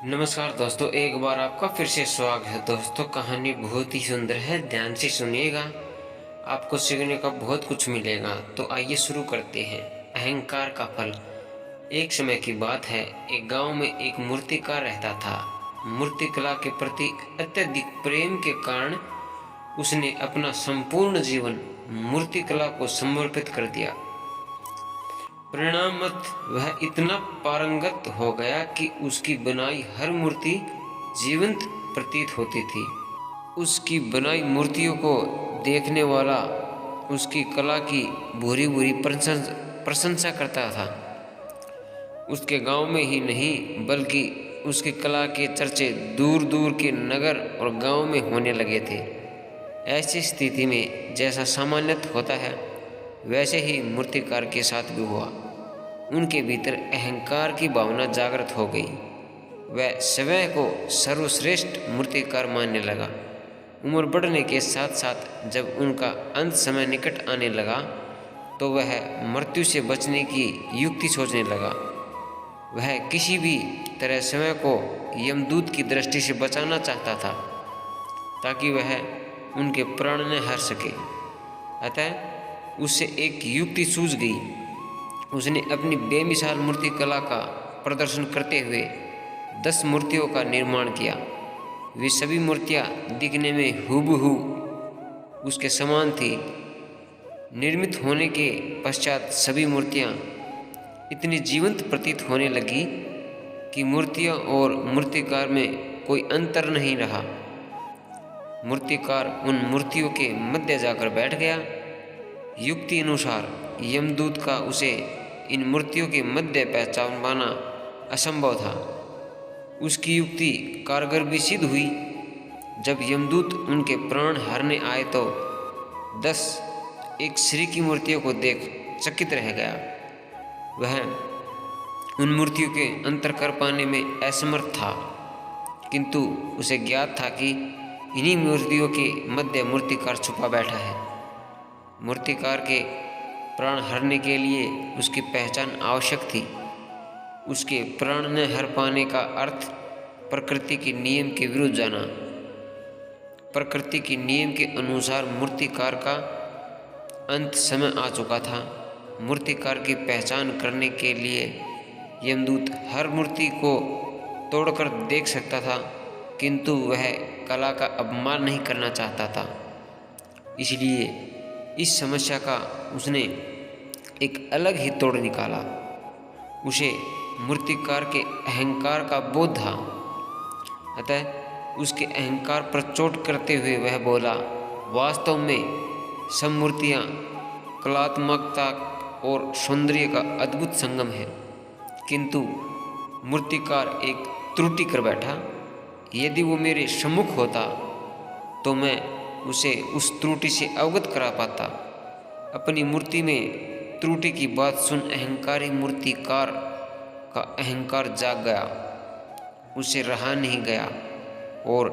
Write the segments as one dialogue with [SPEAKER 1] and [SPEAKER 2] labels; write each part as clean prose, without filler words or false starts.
[SPEAKER 1] नमस्कार दोस्तों, एक बार आपका फिर से स्वागत है। दोस्तों, कहानी बहुत ही सुंदर है, ध्यान से सुनिएगा, आपको सीखने का बहुत कुछ मिलेगा। तो आइए शुरू करते हैं। अहंकार का फल। एक समय की बात है, एक गांव में एक मूर्तिकार रहता था। मूर्तिकला के प्रति अत्यधिक प्रेम के कारण उसने अपना संपूर्ण जीवन मूर्तिकला को समर्पित कर दिया। परिणामतः वह इतना पारंगत हो गया कि उसकी बनाई हर मूर्ति जीवंत प्रतीत होती थी। उसकी बनाई मूर्तियों को देखने वाला उसकी कला की भूरी भूरी प्रशंसा करता था। उसके गांव में ही नहीं बल्कि उसकी कला के चर्चे दूर दूर के नगर और गांव में होने लगे थे। ऐसी स्थिति में जैसा सामान्यतः होता है, वैसे ही मूर्तिकार के साथ भी हुआ। उनके भीतर अहंकार की भावना जागृत हो गई। वह स्वयं को सर्वश्रेष्ठ मूर्तिकार मानने लगा। उम्र बढ़ने के साथ साथ जब उनका अंत समय निकट आने लगा तो वह मृत्यु से बचने की युक्ति सोचने लगा। वह किसी भी तरह समय को यमदूत की दृष्टि से बचाना चाहता था ताकि वह उनके प्राण न हर सके। अतः उससे एक युक्ति सूझ गई। उसने अपनी बेमिसाल मूर्ति कला का प्रदर्शन करते हुए 10 मूर्तियों का निर्माण किया। वे सभी मूर्तियां दिखने में हूबहू उसके समान थी। निर्मित होने के पश्चात सभी मूर्तियां इतनी जीवंत प्रतीत होने लगी कि मूर्तियां और मूर्तिकार में कोई अंतर नहीं रहा। मूर्तिकार उन मूर्तियों के मध्य जाकर बैठ गया। युक्ति अनुसार यमदूत का उसे इन मूर्तियों के मध्य पहचान पाना असंभव था। उसकी युक्ति कारगर भी सिद्ध हुई। जब यमदूत उनके प्राण हरने आए तो 10 एक श्री की मूर्तियों को देख चकित रह गया। वह उन मूर्तियों के अंतर कर पाने में असमर्थ था, किंतु उसे ज्ञात था कि इन्हीं मूर्तियों के मध्य मूर्तिकार छुपा बैठा है। मूर्तिकार के प्राण हरने के लिए उसकी पहचान आवश्यक थी। उसके प्राण न हर पाने का अर्थ प्रकृति के नियम के विरुद्ध जाना। प्रकृति के नियम के अनुसार मूर्तिकार का अंत समय आ चुका था। मूर्तिकार की पहचान करने के लिए यमदूत हर मूर्ति को तोड़कर देख सकता था, किंतु वह कला का अपमान नहीं करना चाहता था। इसलिए इस समस्या का उसने एक अलग ही तोड़ निकाला। उसे मूर्तिकार के अहंकार का बोध था। अतः उसके अहंकार पर चोट करते हुए वह बोला, वास्तव में सब मूर्तियाँ कलात्मकता और सौंदर्य का अद्भुत संगम है, किंतु मूर्तिकार एक त्रुटि कर बैठा। यदि वो मेरे सम्मुख होता तो मैं उसे उस त्रुटि से अवगत करा पाता। अपनी मूर्ति में त्रुटि की बात सुन अहंकारी मूर्तिकार का अहंकार जाग गया। उसे रहा नहीं गया और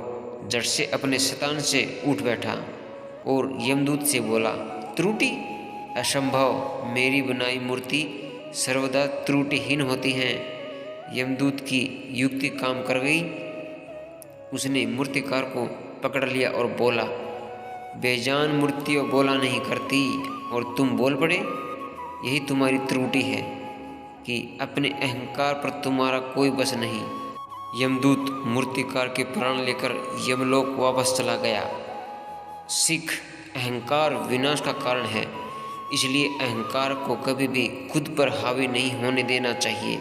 [SPEAKER 1] जड़ से अपने शतान से उठ बैठा और यमदूत से बोला, त्रुटि? असंभव, मेरी बनाई मूर्ति सर्वदा त्रुटिहीन होती हैं। यमदूत की युक्ति काम कर गई। उसने मूर्तिकार को पकड़ लिया और बोला, बेजान मूर्तियों बोला नहीं करती और तुम बोल पड़े। यही तुम्हारी त्रुटि है कि अपने अहंकार पर तुम्हारा कोई बस नहीं। यमदूत मूर्तिकार के प्राण लेकर यमलोक वापस चला गया। सीख, अहंकार विनाश का कारण है, इसलिए अहंकार को कभी भी खुद पर हावी नहीं होने देना चाहिए।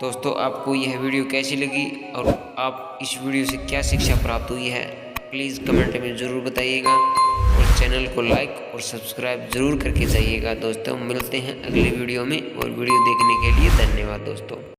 [SPEAKER 1] दोस्तों, आपको यह वीडियो कैसी लगी और आप इस वीडियो से क्या शिक्षा प्राप्त हुई है, प्लीज़ कमेंट में ज़रूर बताइएगा और चैनल को लाइक और सब्सक्राइब ज़रूर करके जाइएगा। दोस्तों, मिलते हैं अगली वीडियो में और वीडियो देखने के लिए धन्यवाद दोस्तों।